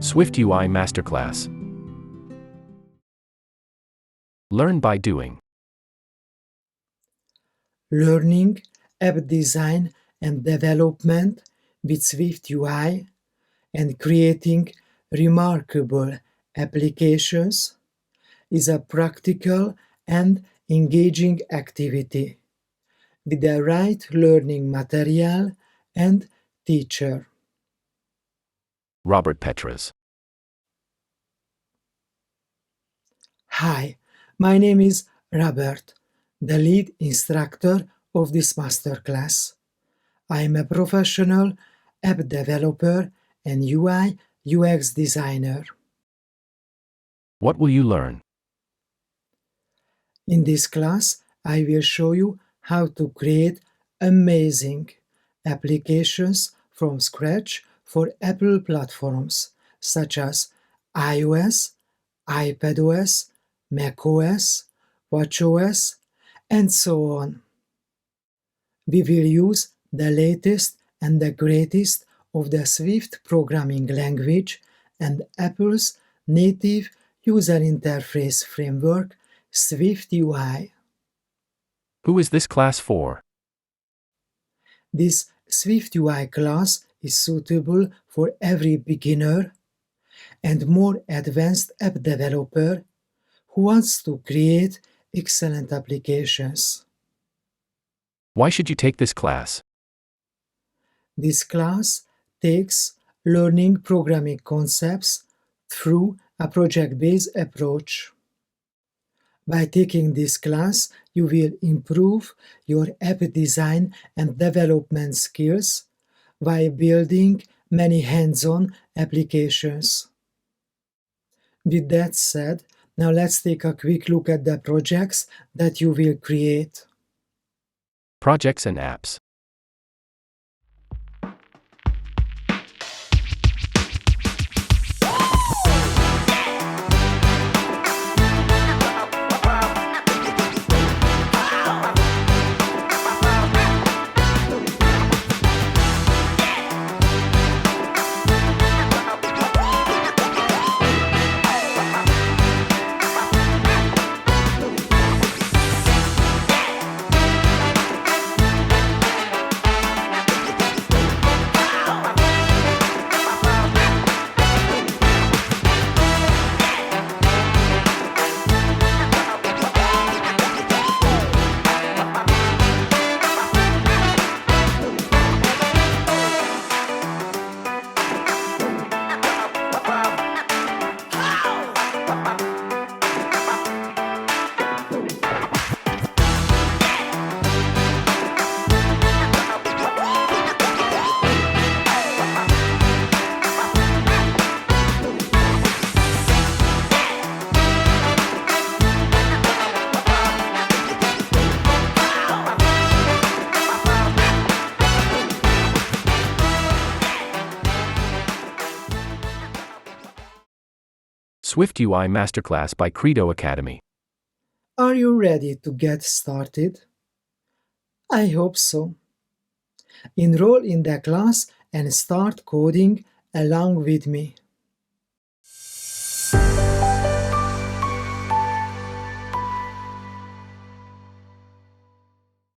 SwiftUI Masterclass. Learn by doing. Learning app design and development with SwiftUI and creating remarkable applications is a practical and engaging activity with the right learning material and teacher. Robert Petras. Hi, my name is Robert, the lead instructor of this masterclass. I am a professional app developer and UI UX designer. What will you learn? In this class, I will show you how to create amazing applications from scratch for Apple platforms such as iOS, iPadOS, macOS, watchOS, and so on. We will use the latest and the greatest of the Swift programming language and Apple's native user interface framework, SwiftUI. Who is this class for? This SwiftUI class is suitable for every beginner and more advanced app developer who wants to create excellent applications. Why should you take this class? This class takes learning programming concepts through a project-based approach. By taking this class, you will improve your app design and development skills while building many hands-on applications. With that said, now let's take a quick look at the projects that you will create. Projects and apps. SwiftUI Masterclass by Credo Academy. Are you ready to get started? I hope so. Enroll in the class and start coding along with me.